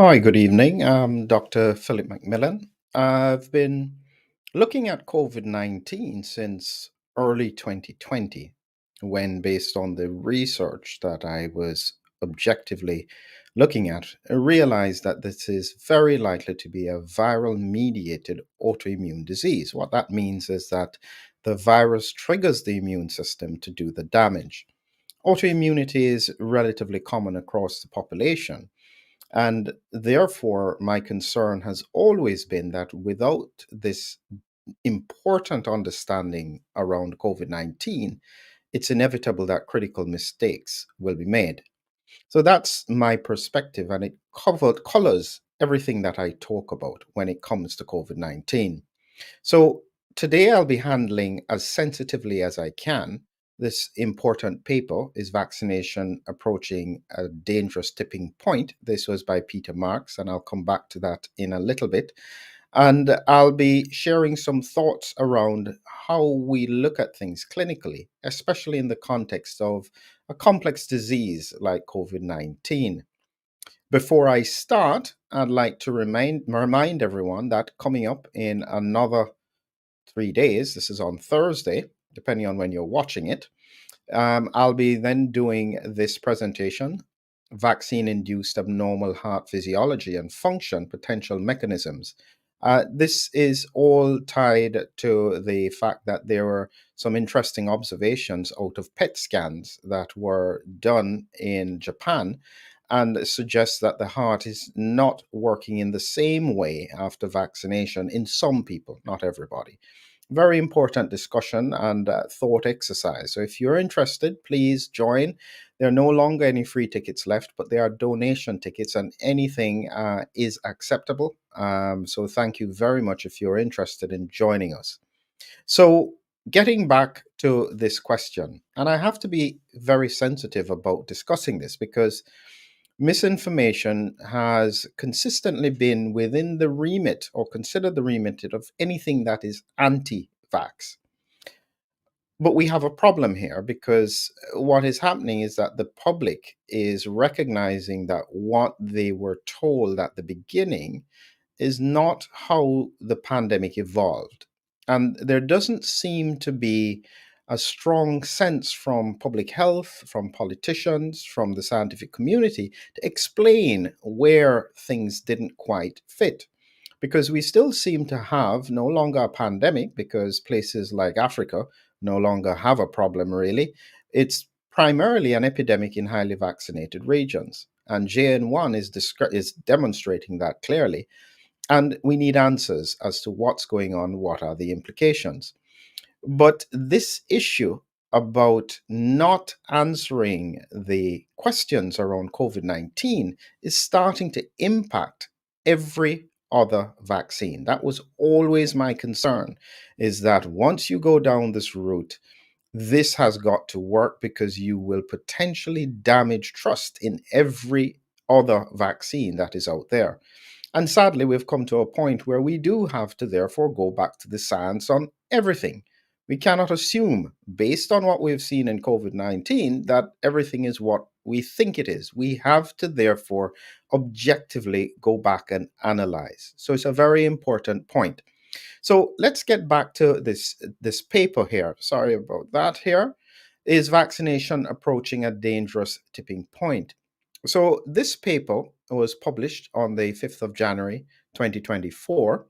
Hi, good evening. I'm Dr. Philip McMillan. I've been looking at COVID 19 since early 2020, when, based on the research that I was objectively looking at, I realized that this is very likely to be a viral mediated autoimmune disease. What that means is that the virus triggers the immune system to do the damage. Autoimmunity is relatively common across the population, and therefore, my concern has always been that without this important understanding around COVID 19, it's inevitable that critical mistakes will be made. So that's my perspective, and it colors everything that I talk about when it comes to COVID 19. So today I'll be handling as sensitively as I can this important paper, Is Vaccination Approaching a Dangerous Tipping Point? This was by Peter Marks, and I'll come back to that in a little bit. And I'll be sharing some thoughts around how we look at things clinically, especially in the context of a complex disease like COVID 19. Before I start, I'd like to remind everyone that coming up in another 3 days. This is on Thursday, depending on when you're watching it. I'll be then doing this presentation, Vaccine-Induced Abnormal Heart Physiology and Function Potential Mechanisms. This is all tied to the fact that there were some interesting observations out of PET scans that were done in Japan and suggests that the heart is not working in the same way after vaccination in some people, not everybody. Very important discussion and thought exercise. So if you're interested, please join. There are no longer any free tickets left, but there are donation tickets, and anything is acceptable. So thank you very much if you're interested in joining us. So, getting back to this question, and I have to be very sensitive about discussing this because misinformation has consistently been within the remit or considered the remit of anything that is anti vax. But we have a problem here because what is happening is that the public is recognizing that what they were told at the beginning is not how the pandemic evolved. And there doesn't seem to be a strong sense from public health, from politicians, from the scientific community to explain where things didn't quite fit. Because we still seem to have no longer a pandemic because places like Africa no longer have a problem really. It's primarily an epidemic in highly vaccinated regions. And JN1 is demonstrating that clearly. And we need answers as to what's going on, what are the implications. But this issue about not answering the questions around COVID 19 is starting to impact every other vaccine. That was always my concern, is that once you go down this route, this has got to work because you will potentially damage trust in every other vaccine that is out there. And sadly, we've come to a point where we do have to therefore go back to the science on everything. We cannot assume, based on what we've seen in COVID 19, that everything is what we think it is. We have to therefore objectively go back and analyze. So it's a very important point. So let's get back to this paper here. Sorry about that here. Is vaccination approaching a dangerous tipping point? So this paper was published on the 5th of January 2024,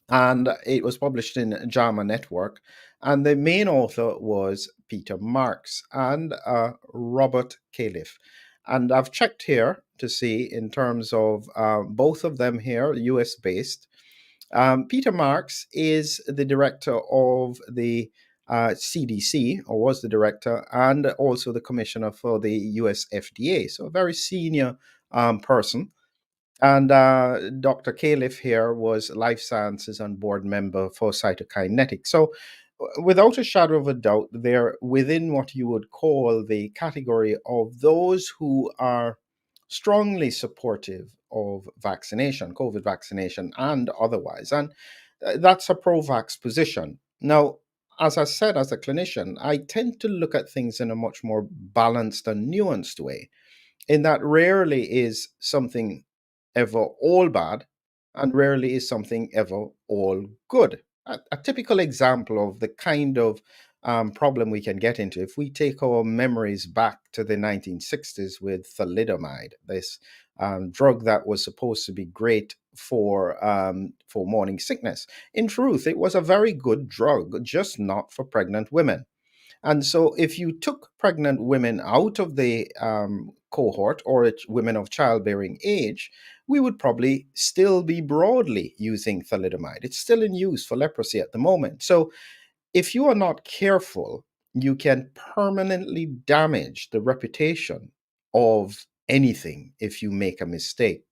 and it was published in JAMA Network. And the main author was Peter Marks and Robert Califf. And I've checked here to see in terms of both of them here, US based. Peter Marks is the director of the CDC, or was the director, and also the commissioner for the US FDA. So a very senior person. And Dr. Califf here was Life Sciences and board member for cytokinetics. So without a shadow of a doubt, they're within what you would call the category of those who are strongly supportive of vaccination, COVID vaccination, and otherwise. And that's a pro-vax position. Now, as I said, as a clinician, I tend to look at things in a much more balanced and nuanced way, in that rarely is something ever all bad, and rarely is something ever all good. A typical example of the kind of problem we can get into if we take our memories back to the 1960s with thalidomide, this drug that was supposed to be great for morning sickness. In truth, it was a very good drug, just not for pregnant women. And so, if you took pregnant women out of the cohort or women of childbearing age, we would probably still be broadly using thalidomide. It's still in use for leprosy at the moment. So, if you are not careful, you can permanently damage the reputation of anything if you make a mistake.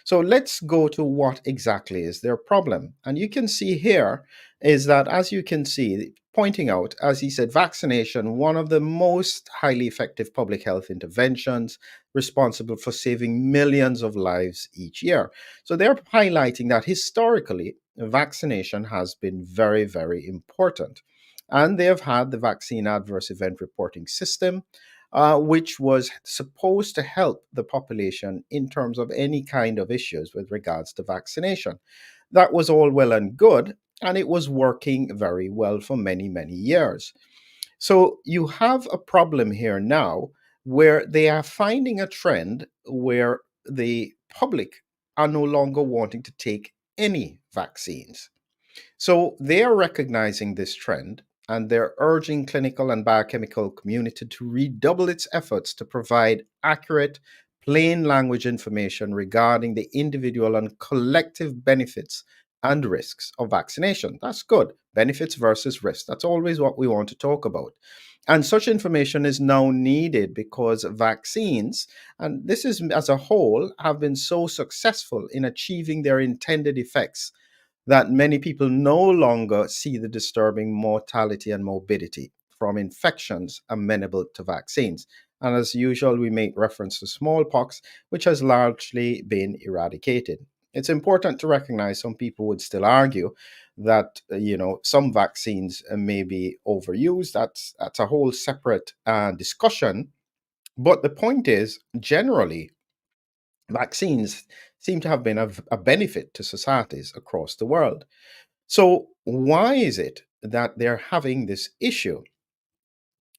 So let's go to what exactly is their problem. And you can see here is that, as you can see, pointing out, as he said, vaccination, one of the most highly effective public health interventions responsible for saving millions of lives each year. So they're highlighting that historically, vaccination has been very, very important. And they have had the vaccine adverse event reporting system, which was supposed to help the population in terms of any kind of issues with regards to vaccination. That was all well and good, and it was working very well for many, many years. So you have a problem here now where they are finding a trend where the public are no longer wanting to take any vaccines. So they are recognizing this trend and they're urging clinical and biochemical community to redouble its efforts to provide accurate, plain language information regarding the individual and collective benefits and risks of vaccination. That's good. Benefits versus risks. That's always what we want to talk about. And such information is now needed because vaccines, and this is as a whole, have been so successful in achieving their intended effects that many people no longer see the disturbing mortality and morbidity from infections amenable to vaccines. And as usual, we make reference to smallpox, which has largely been eradicated. It's important to recognize some people would still argue that some vaccines may be overused. That's a whole separate discussion. But the point is, generally, vaccines seem to have been a benefit to societies across the world. So, why is it that they're having this issue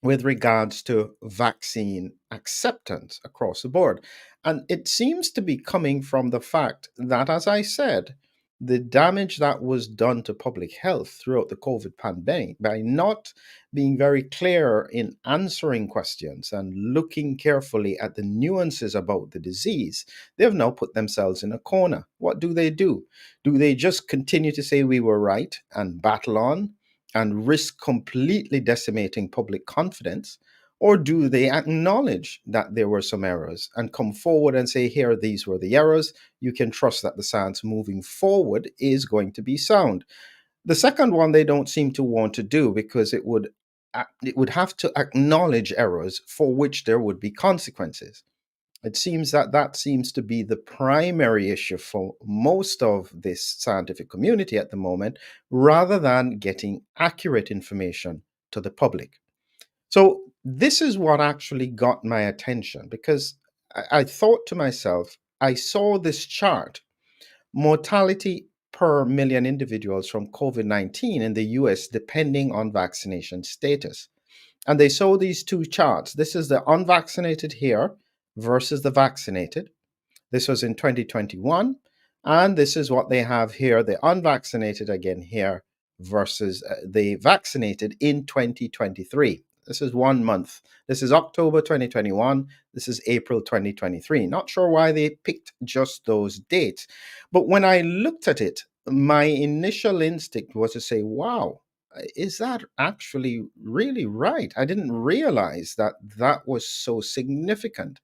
with regards to vaccine acceptance across the board? And it seems to be coming from the fact that, as I said, the damage that was done to public health throughout the COVID pandemic by not being very clear in answering questions and looking carefully at the nuances about the disease, they have now put themselves in a corner. What do? Do they just continue to say we were right and battle on and risk completely decimating public confidence? Or do they acknowledge that there were some errors and come forward and say, here, these were the errors? You can trust that the science moving forward is going to be sound. The second one they don't seem to want to do because it would have to acknowledge errors for which there would be consequences. It seems that seems to be the primary issue for most of this scientific community at the moment, rather than getting accurate information to the public. So this is what actually got my attention because I thought to myself, I saw this chart, mortality per million individuals from COVID 19 in the US, depending on vaccination status. And they saw these two charts. This is the unvaccinated here versus the vaccinated. This was in 2021. And this is what they have here, the unvaccinated again here versus the vaccinated in 2023. This is 1 month. This is October 2021. This is April 2023. Not sure why they picked just those dates. But when I looked at it, my initial instinct was to say, wow, is that actually really right? I didn't realize that that was so significant.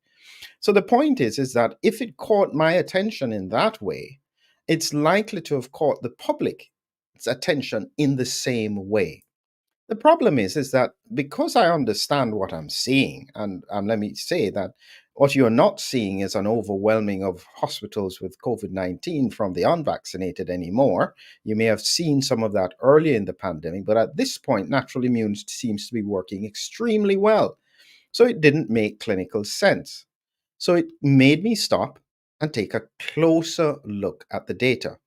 So the point is that if it caught my attention in that way, it's likely to have caught the public's attention in the same way. The problem is that because I understand what I'm seeing, and let me say that what you're not seeing is an overwhelming of hospitals with COVID-19 from the unvaccinated anymore. You may have seen some of that earlier in the pandemic, but at this point, natural immune seems to be working extremely well. So it didn't make clinical sense. So it made me stop and take a closer look at the data.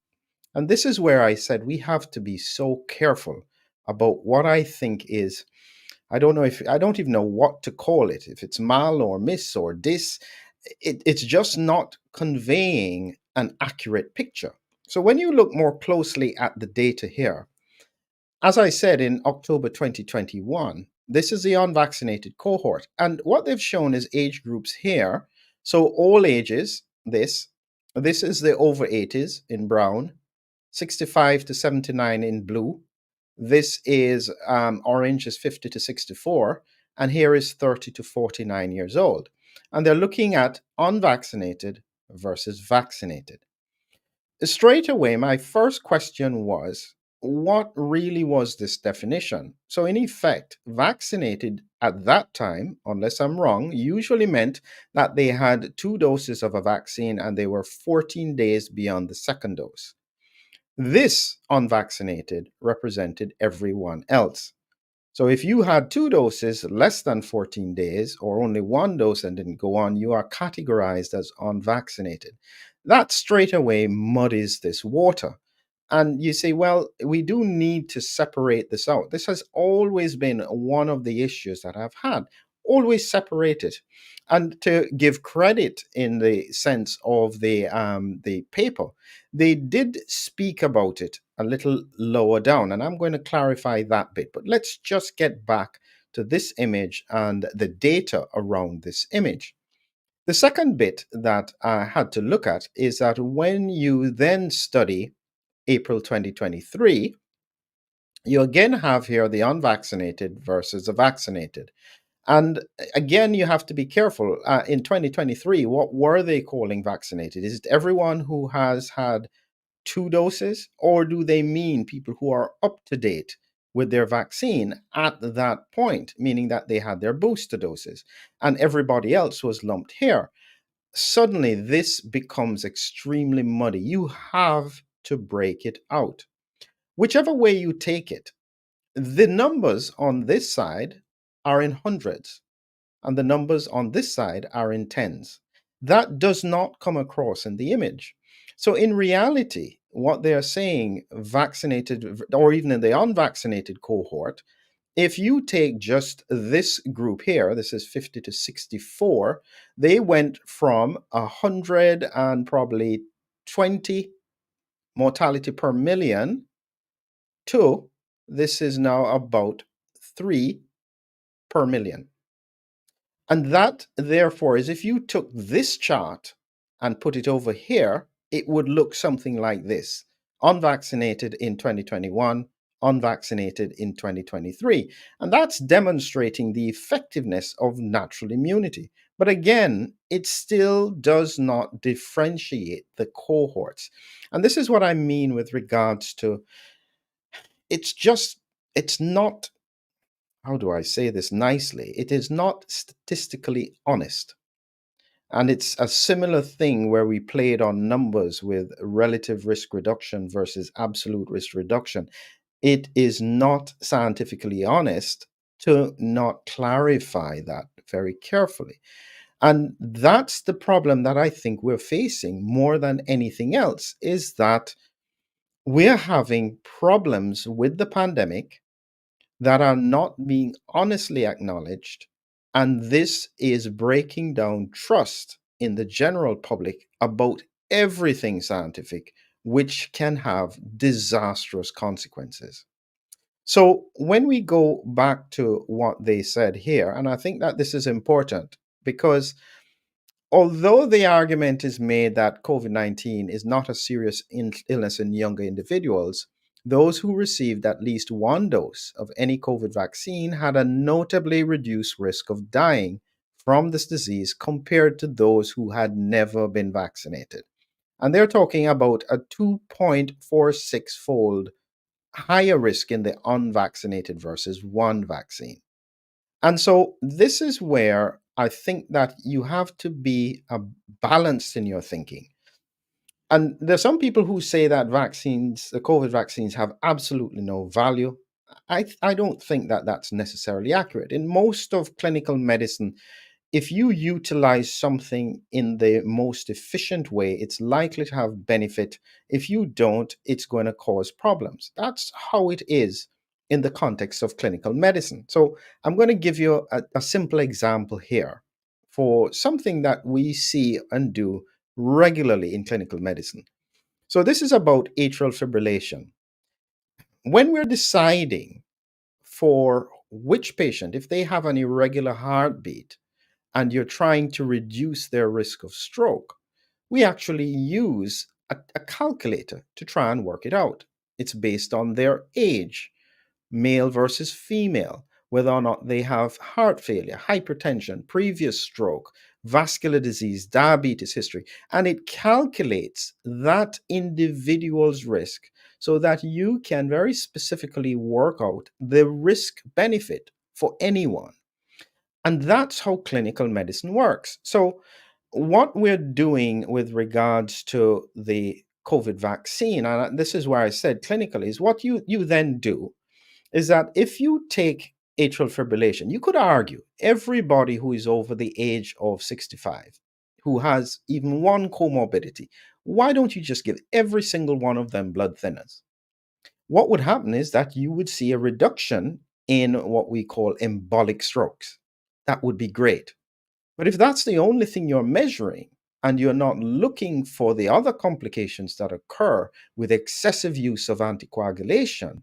And this is where I said we have to be so careful about what I think is, I don't even know what to call it, if it's mal or miss or dis. It's just not conveying an accurate picture. So when you look more closely at the data here, as I said in October 2021, this is the unvaccinated cohort. And what they've shown is age groups here. So all ages, this is the over 80s in brown, 65 to 79 in blue. This is orange is 50 to 64, and here is 30 to 49 years old. And they're looking at unvaccinated versus vaccinated. Straight away, my first question was, what really was this definition? So, in effect, vaccinated at that time, unless I'm wrong, usually meant that they had 2 doses of a vaccine and they were 14 days beyond the second dose. This unvaccinated represented everyone else. So if you had 2 doses less than 14 days or only 1 dose and didn't go on, you are categorized as unvaccinated. That straight away muddies this water. And you say, well, we do need to separate this out. This has always been one of the issues that I've had. Always separate it. And to give credit in the sense of the paper, they did speak about it a little lower down, and I'm going to clarify that bit. But let's just get back to this image and the data around this image. The second bit that I had to look at is that when you then study April 2023, you again have here the unvaccinated versus the vaccinated. And again, you have to be careful. In 2023, what were they calling vaccinated? Is it everyone who has had 2 doses, or do they mean people who are up to date with their vaccine at that point, meaning that they had their booster doses, and everybody else was lumped here? Suddenly, this becomes extremely muddy. You have to break it out. Whichever way you take it, the numbers on this side are in hundreds and the numbers on this side are in tens. That does not come across in the image. So, in reality, what they are saying, vaccinated or even in the unvaccinated cohort, if you take just this group here, this is 50 to 64, they went from 100 and probably 20 mortality per million to this is now about 3 per million. And that, therefore, is if you took this chart and put it over here, it would look something like this: unvaccinated in 2021, unvaccinated in 2023. And that's demonstrating the effectiveness of natural immunity. But again, it still does not differentiate the cohorts. And this is what I mean with regards to it's not, how do I say this nicely? It is not statistically honest. And it's a similar thing where we played on numbers with relative risk reduction versus absolute risk reduction. It is not scientifically honest to not clarify that very carefully. And that's the problem that I think we're facing more than anything else, is that we're having problems with the pandemic that are not being honestly acknowledged. And this is breaking down trust in the general public about everything scientific, which can have disastrous consequences. So, when we go back to what they said here, and I think that this is important because although the argument is made that COVID 19 is not a serious illness in younger individuals, those who received at least 1 dose of any COVID vaccine had a notably reduced risk of dying from this disease compared to those who had never been vaccinated. And they're talking about a 2.46 fold higher risk in the unvaccinated versus one vaccine. And so this is where I think that you have to be balanced in your thinking. And there's some people who say that vaccines, the COVID vaccines, have absolutely no value. I don't think that that's necessarily accurate. In most of clinical medicine, if you utilize something in the most efficient way, it's likely to have benefit. If you don't, it's going to cause problems. That's how it is in the context of clinical medicine. So I'm going to give you a simple example here for something that we see and do regularly in clinical medicine. So this is about atrial fibrillation. When we're deciding for which patient, if they have an irregular heartbeat, and you're trying to reduce their risk of stroke, we actually use a calculator to try and work it out. It's based on their age, male versus female, whether or not they have heart failure, hypertension, previous stroke, vascular disease, diabetes history, and it calculates that individual's risk so that you can very specifically work out the risk benefit for anyone. And that's how clinical medicine works. So, what we're doing with regards to the COVID vaccine, and this is where I said clinically, is what you then do is that if you take atrial fibrillation, you could argue everybody who is over the age of 65, who has even one comorbidity, why don't you just give every single one of them blood thinners? What would happen is that you would see a reduction in what we call embolic strokes. That would be great. But if that's the only thing you're measuring and you're not looking for the other complications that occur with excessive use of anticoagulation,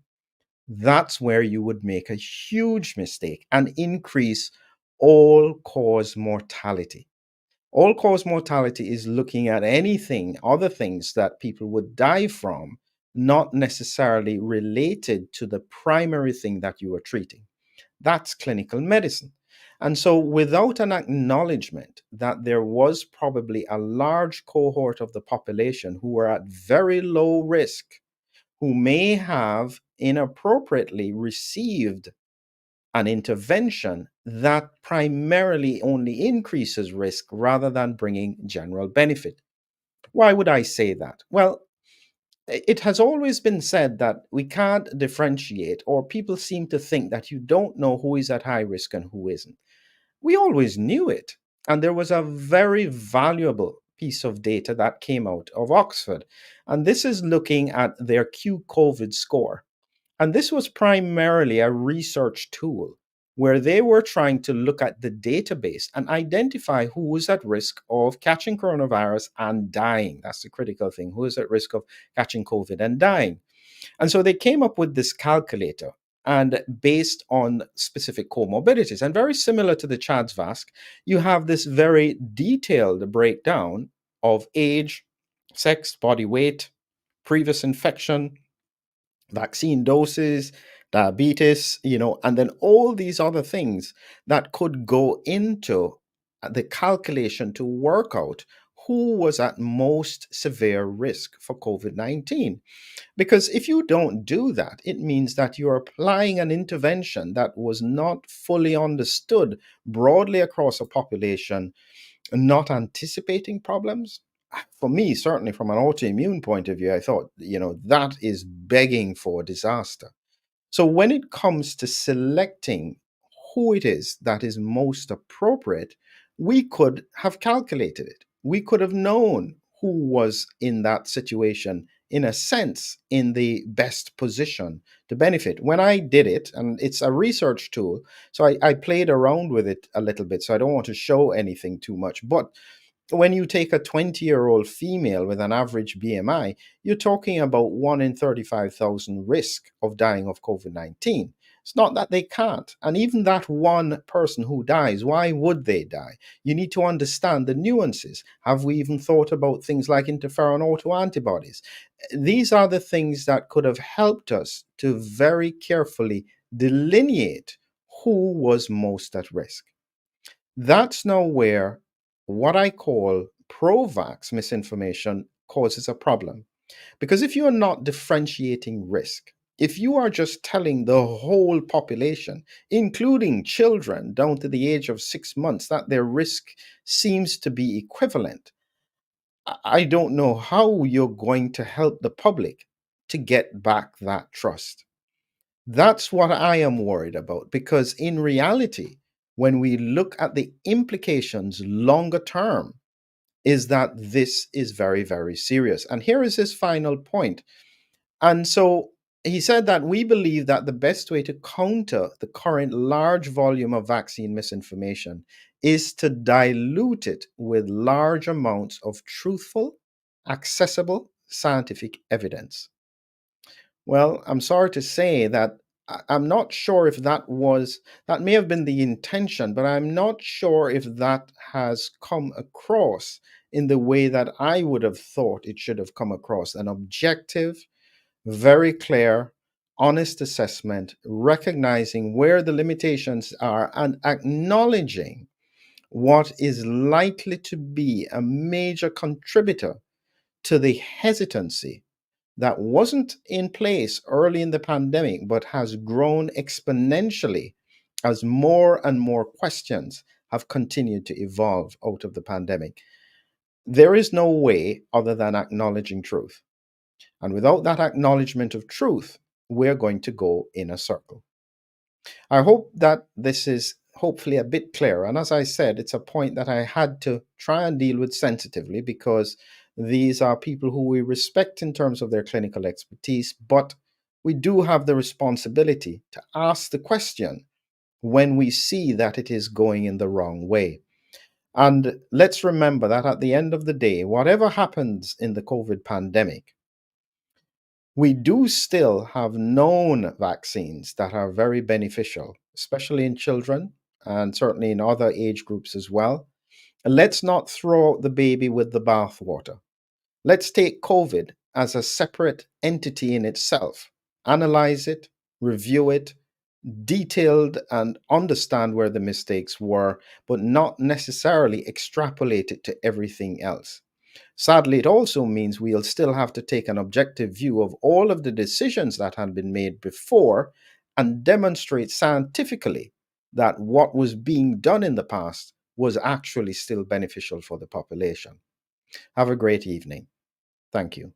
that's where you would make a huge mistake and increase all cause mortality. All cause mortality is looking at anything, other things that people would die from, not necessarily related to the primary thing that you are treating. That's clinical medicine. And so, without an acknowledgement that there was probably a large cohort of the population who were at very low risk, who may have inappropriately received an intervention that primarily only increases risk rather than bringing general benefit. Why would I say that? Well, it has always been said that we can't differentiate, or people seem to think that you don't know who is at high risk and who isn't. We always knew it. And there was a very valuable piece of data that came out of Oxford. And this is looking at their Q COVID score. And this was primarily a research tool where they were trying to look at the database and identify who was at risk of catching coronavirus and dying. That's the critical thing. Who is at risk of catching COVID and dying? And so they came up with this calculator and based on specific comorbidities. And very similar to the CHADS VASC, you have this very detailed breakdown of age, sex, body weight, previous infection, vaccine doses, diabetes, and then all these other things that could go into the calculation to work out who was at most severe risk for COVID 19. Because if you don't do that, it means that you're applying an intervention that was not fully understood broadly across a population, not anticipating problems. For me, certainly from an autoimmune point of view, I thought, that is begging for disaster. So when it comes to selecting who it is that is most appropriate, we could have calculated it. We could have known who was in that situation, in a sense, in the best position to benefit. When I did it, and it's a research tool, so I played around with it a little bit, so I don't want to show anything too much. But when you take a 20-year-old female with an average BMI, you're talking about 1 in 35,000 risk of dying of COVID 19. It's not that they can't. And even that one person who dies, why would they die? You need to understand the nuances. Have we even thought about things like interferon autoantibodies? These are the things that could have helped us to very carefully delineate who was most at risk. That's now where what I call pro-vax misinformation causes a problem. Because if you are not differentiating risk, if you are just telling the whole population, including children down to the age of 6 months, that their risk seems to be equivalent, I don't know how you're going to help the public to get back that trust. That's what I am worried about because in reality, when we look at the implications longer term, is that this is very, very serious. And here is his final point. And so he said that we believe that the best way to counter the current large volume of vaccine misinformation is to dilute it with large amounts of truthful, accessible scientific evidence. Well, I'm sorry to say that I'm not sure if that may have been the intention, but I'm not sure if that has come across in the way that I would have thought it should have come across. An objective, very clear, honest assessment, recognizing where the limitations are and acknowledging what is likely to be a major contributor to the hesitancy that wasn't in place early in the pandemic, but has grown exponentially as more and more questions have continued to evolve out of the pandemic. There is no way other than acknowledging truth. And without that acknowledgement of truth, we're going to go in a circle. I hope that this is hopefully a bit clearer. And as I said, it's a point that I had to try and deal with sensitively because these are people who we respect in terms of their clinical expertise, but we do have the responsibility to ask the question when we see that it is going in the wrong way. And let's remember that at the end of the day, whatever happens in the COVID pandemic, we do still have known vaccines that are very beneficial, especially in children and certainly in other age groups as well. And let's not throw out the baby with the bathwater. Let's take COVID as a separate entity in itself, analyze it, review it, detailed and understand where the mistakes were, but not necessarily extrapolate it to everything else. Sadly, it also means we'll still have to take an objective view of all of the decisions that had been made before and demonstrate scientifically that what was being done in the past was actually still beneficial for the population. Have a great evening. Thank you.